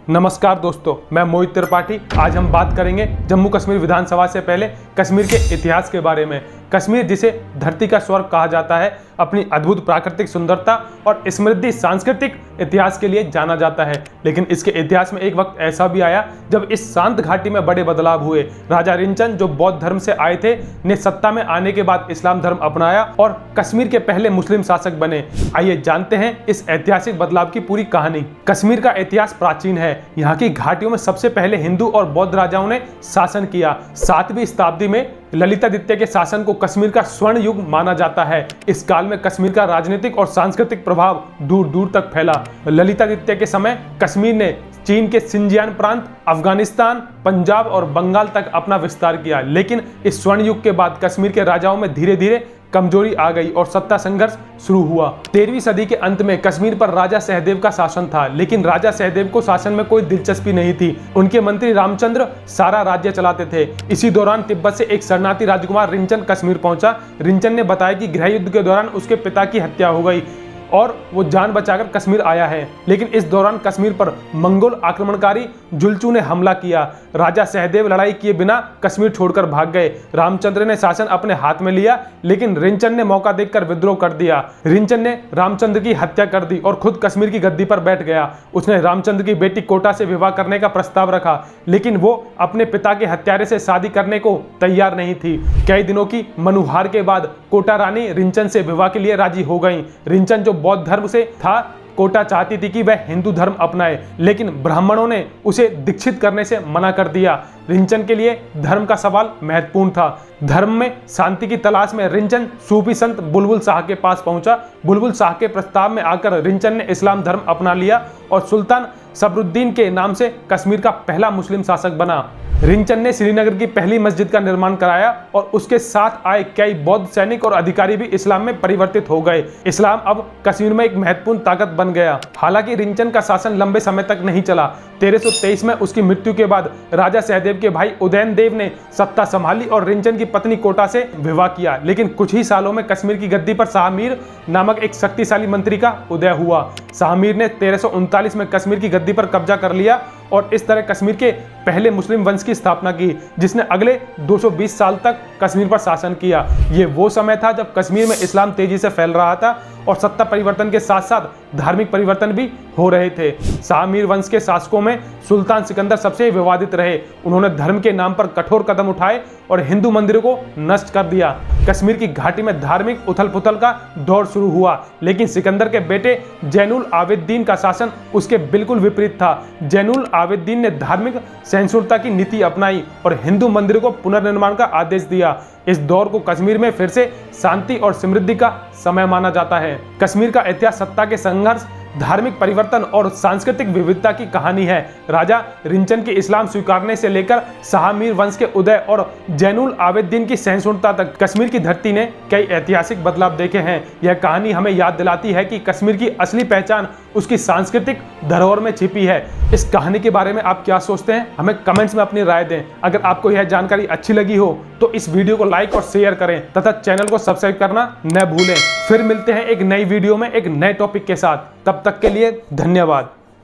नमस्कार दोस्तों, मैं मोहित त्रिपाठी। आज हम बात करेंगे जम्मू कश्मीर विधानसभा से पहले कश्मीर के इतिहास के बारे में। कश्मीर, जिसे धरती का स्वर्ग कहा जाता है, अपनी अद्भुत प्राकृतिक सुंदरता और समृद्ध सांस्कृतिक इतिहास के लिए जाना जाता है। लेकिन इसके इतिहास में एक वक्त ऐसा भी आया जब इस शांत घाटी में बड़े बदलाव हुए। राजा रिंचन, जो बौद्ध धर्म से आए थे, ने सत्ता में आने के बाद इस्लाम धर्म अपनाया और कश्मीर के पहले मुस्लिम शासक बने। आइए जानते हैं इस ऐतिहासिक बदलाव की पूरी कहानी। कश्मीर का इतिहास प्राचीन है। यहाँ की घाटियों में सबसे पहले हिंदू और बौद्ध राजाओं ने शासन किया। 7वीं शताब्दी में ललितादित्य के शासन को कश्मीर का स्वर्ण युग माना जाता है। इस काल में कश्मीर का राजनीतिक और सांस्कृतिक प्रभाव दूर दूर तक फैला। ललितादित्य के समय कश्मीर ने चीन के सिंजियान प्रांत, अफगानिस्तान, पंजाब और बंगाल तक अपना विस्तार किया। लेकिन इस स्वर्ण युग के बाद कश्मीर के राजाओं में धीरे धीरे कमजोरी आ गई और सत्ता संघर्ष शुरू हुआ। 13वीं सदी के अंत में कश्मीर पर राजा सहदेव का शासन था, लेकिन राजा सहदेव को शासन में कोई दिलचस्पी नहीं थी। उनके मंत्री रामचंद्र सारा राज्य चलाते थे। इसी दौरान तिब्बत से एक शरणार्थी राजकुमार रिंचन कश्मीर पहुंचा। रिंचन ने बताया कि गृह युद्ध के दौरान उसके पिता की हत्या हो गई और वो जान बचाकर कश्मीर आया है। लेकिन इस दौरान कश्मीर पर मंगोल आक्रमणकारी जुलचू ने हमला किया। राजा सहदेव लड़ाई किए बिना कश्मीर छोड़कर भाग गए। रामचंद्र ने शासन अपने हाथ में लिया, लेकिन रिंचन ने मौका देखकर विद्रोह कर दिया। रिंचन ने रामचंद्र की हत्या कर दी और खुद कश्मीर की गद्दी पर बैठ गया। उसने रामचंद्र की बेटी कोटा से विवाह करने का प्रस्ताव रखा, लेकिन वो अपने पिता के हत्यारे से शादी करने को तैयार नहीं थी। कई दिनों की मनुहार के बाद कोटा रानी रिंचन से विवाह के लिए राजी हो गई। रिंचन, जो बौद्ध धर्म से था, कोटा चाहती थी कि वह हिंदू धर्म अपनाए, लेकिन ब्राह्मणों ने उसे दीक्षित करने से मना कर दिया। रिंचन के लिए धर्म का सवाल महत्वपूर्ण था। धर्म में शांति की तलाश में रिंचन सूफी संत बुलबुल शाह के पास पहुंचा। बुलबुल शाह के प्रस्ताव में आकर रिंचन ने इस्लाम धर्म अपना लिया और सुल्तान सबरुद्दीन के नाम से कश्मीर का पहला मुस्लिम शासक बना। रिंचन ने श्रीनगर की पहली मस्जिद का निर्माण कराया और उसके साथ आए कई बौद्ध सैनिक और अधिकारी भी इस्लाम में परिवर्तित हो गए। इस्लाम अब कश्मीर में एक महत्वपूर्ण ताकत बन गया। हालांकि रिंचन का शासन लंबे समय तक नहीं चला। 1323 में उसकी मृत्यु के बाद राजा सहदेव के भाई उदयन देव ने सत्ता संभाली और रिंचन की पत्नी कोटा से विवाह किया। लेकिन कुछ ही सालों में कश्मीर की गद्दी पर शाह मीर नामक एक शक्तिशाली मंत्री का उदय हुआ। शाह मीर ने 1339 में कश्मीर की गद्दी पर कब्जा कर लिया और इस तरह कश्मीर के पहले मुस्लिम वंश की स्थापना की, जिसने अगले 220 साल तक कश्मीर पर शासन किया। ये वो समय था जब कश्मीर में इस्लाम तेजी से फैल रहा था और सत्ता परिवर्तन के साथ साथ धार्मिक परिवर्तन भी हो रहे थे। शाह मीर वंश के शासकों में सुल्तान सिकंदर सबसे विवादित रहे। उन्होंने धर्म के नाम पर कठोर कदम उठाए और हिंदू मंदिरों को नष्ट कर दिया। कश्मीर की घाटी में धार्मिक उथल पुथल का दौर शुरू हुआ, लेकिन सिकंदर के बेटे जैनुल आबिदीन का शासन उसके बिल्कुल विपरीत था। जैनुल आबिदीन ने धार्मिक सहिष्णुता की नीति अपनाई और हिंदू मंदिरों को पुनर्निर्माण का आदेश दिया। इस दौर को कश्मीर में फिर से शांति और समृद्धि का समय माना जाता है। कश्मीर का इतिहास सत्ता के संघर्ष, धार्मिक परिवर्तन और सांस्कृतिक विविधता की कहानी है। राजा रिंचन के इस्लाम स्वीकारने से लेकर शाह मीर वंश के उदय और जैनुल आबिदीन की सहिष्णुता तक कश्मीर की धरती ने कई ऐतिहासिक बदलाव देखे हैं। यह कहानी हमें याद दिलाती है कि कश्मीर की असली पहचान उसकी सांस्कृतिक धरोहर में छिपी है। इस कहानी के बारे में आप क्या सोचते हैं? हमें कमेंट्स में अपनी राय दें। अगर आपको यह जानकारी अच्छी लगी हो तो इस वीडियो को लाइक और शेयर करें तथा चैनल को सब्सक्राइब करना न भूलें। फिर मिलते हैं एक नई वीडियो में एक नए टॉपिक के साथ। तब तक के लिए धन्यवाद।